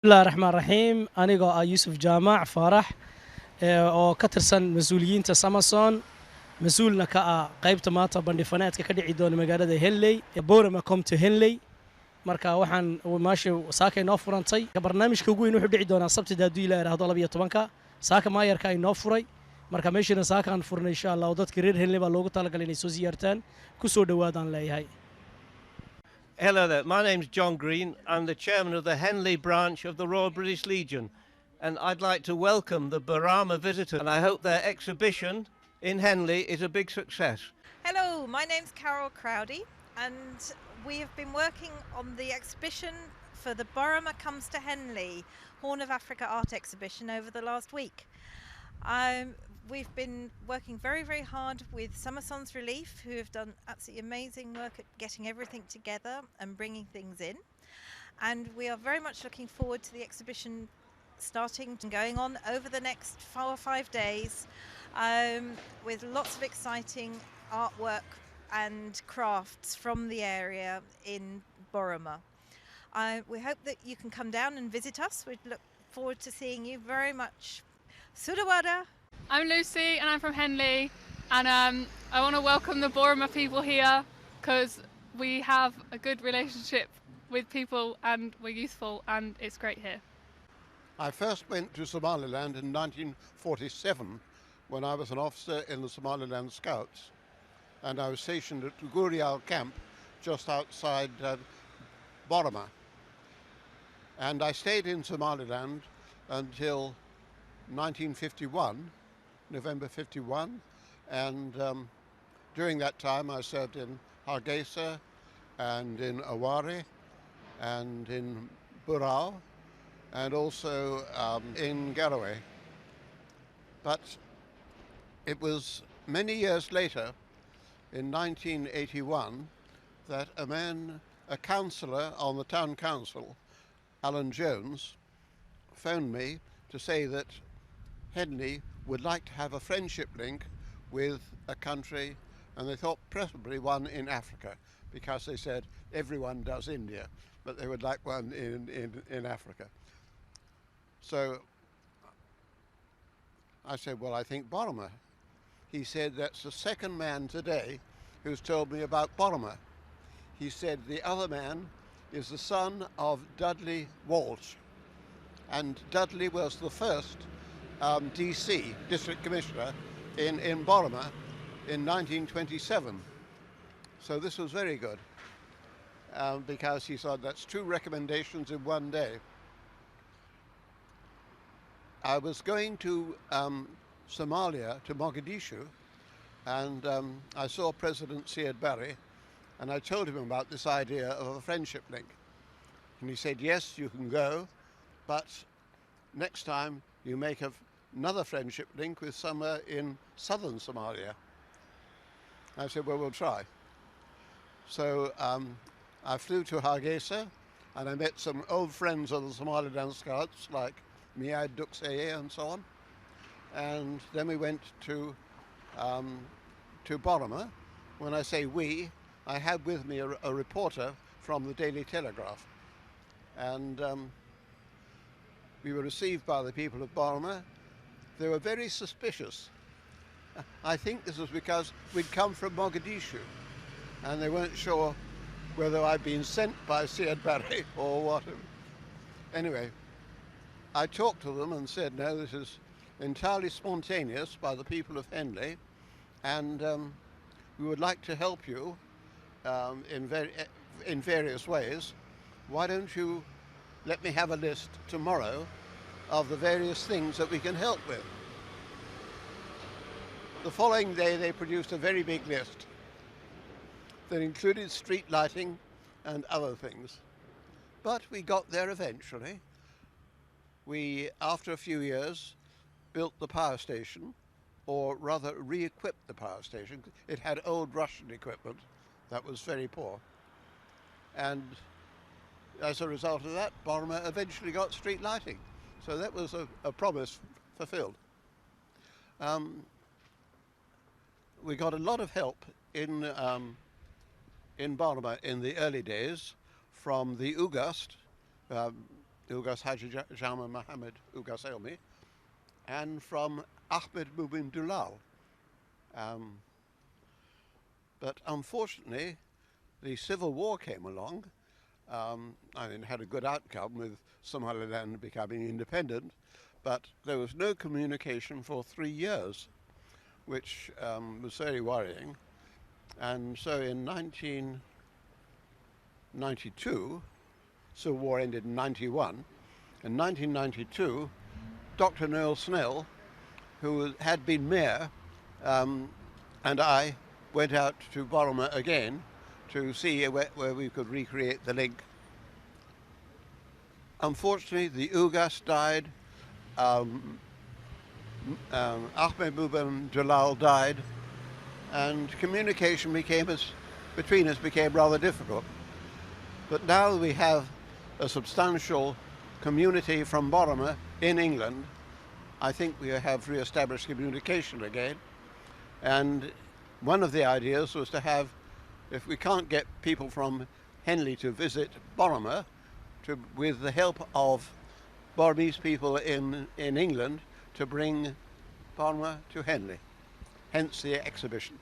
bismillahi raxmaan raxiim anigoo ah yuusuf jaamac faarax oo ka tirsan mas-uuliyiinta samason mas-uulna ka ah qaybta maanta bandhifaneedka ka dhici doona magaalada henley borama comto henley marka waxaan maasha saaka inoo furantay barnaamijka ugu weyn wuxuu dhici doonaa sabtida hadduu ilaa yidhaahdo 12 saaka maayarka inoo furay marka meeshana saakaan furnay insha allah oo dadka reer henley baa loogu talagalay inay soo siyaartaan ku soo dhowaadaan leeyahay. Hello there, my name's John Green. I'm the chairman of the Henley branch of the Royal British Legion, and I'd like to welcome the Barama visitors, and I hope their exhibition in Henley is a big success. Hello, my name's Carol Crowdy, and we have been working on the exhibition for the Barama Comes to Henley Horn of Africa art exhibition over the last week. We've been working very, very hard with Summersons Relief, who have done absolutely amazing work at getting everything together and bringing things in. And we are very much looking forward to the exhibition starting and going on over the next 4 or 5 days, with lots of exciting artwork and crafts from the area in Boroma. We hope that you can come down and visit us. We look forward to seeing you very much. Sudawada! I'm Lucy and I'm from Henley, and I want to welcome the Boroma people here because we have a good relationship with people and we're useful and it's great here. I first went to Somaliland in 1947 when I was an officer in the Somaliland Scouts, and I was stationed at Gurial camp just outside Boroma. And I stayed in Somaliland until 1951. November 51, and during that time I served in Hargeisa and in Awari and in Burao and also in Garowe. But it was many years later, in 1981, that a councillor on the town council, Alan Jones, phoned me to say that Henley would like to have a friendship link with a country, and they thought preferably one in Africa, because they said everyone does India, but they would like one in Africa. So I said, well, I think Boroma. He said, that's the second man today who's told me about Boroma. He said the other man is the son of Dudley Walsh, and Dudley was the first DC, District Commissioner, in Boroma in 1927. So this was very good, because he said that's 2 recommendations in one day. I was going to Somalia, to Mogadishu, and I saw President Siad Barre, and I told him about this idea of a friendship link. And he said, yes, you can go, but next time you make another friendship link with somewhere in southern Somalia. I said, well, we'll try. So I flew to Hargeisa, and I met some old friends of the Somaliland Scouts, like Miad Dukseye and so on. And then we went to Boroma. When I say we, I had with me a reporter from the Daily Telegraph. And we were received by the people of Boroma. They were very suspicious. I think this was because we'd come from Mogadishu, and they weren't sure whether I'd been sent by Siad Barre or what. Anyway, I talked to them and said, no, this is entirely spontaneous by the people of Henley, and we would like to help you in various ways. Why don't you let me have a list tomorrow of the various things that we can help with. The following day they produced a very big list that included street lighting and other things. But we got there eventually. We, after a few years, built the power station, or rather re-equipped the power station. It had old Russian equipment that was very poor. And as a result of that, Boroma eventually got street lighting. So that was a promise fulfilled. We got a lot of help in Boroma in the early days from the Ugast, Ugas Haji Jama Mohammed Ugas Elmi, and from Ahmed Mubin Dulal. But unfortunately, the Civil War came along. It had a good outcome with Somaliland becoming independent, but there was no communication for 3 years, which was very worrying. And so in 1992, Civil War ended in 91. In 1992, Dr. Noel Snell, who had been mayor, and I went out to Boroma again to see where we could recreate the link. Unfortunately, the Ugas died, Ahmed Mubin Jalal died, and communication between us became rather difficult. But now we have a substantial community from Boroma in England. I think we have re-established communication again. And one of the ideas was to have, if we can't get people from Henley to visit Boroma, with the help of Boromese people in England, to bring Boroma to Henley, hence the exhibition.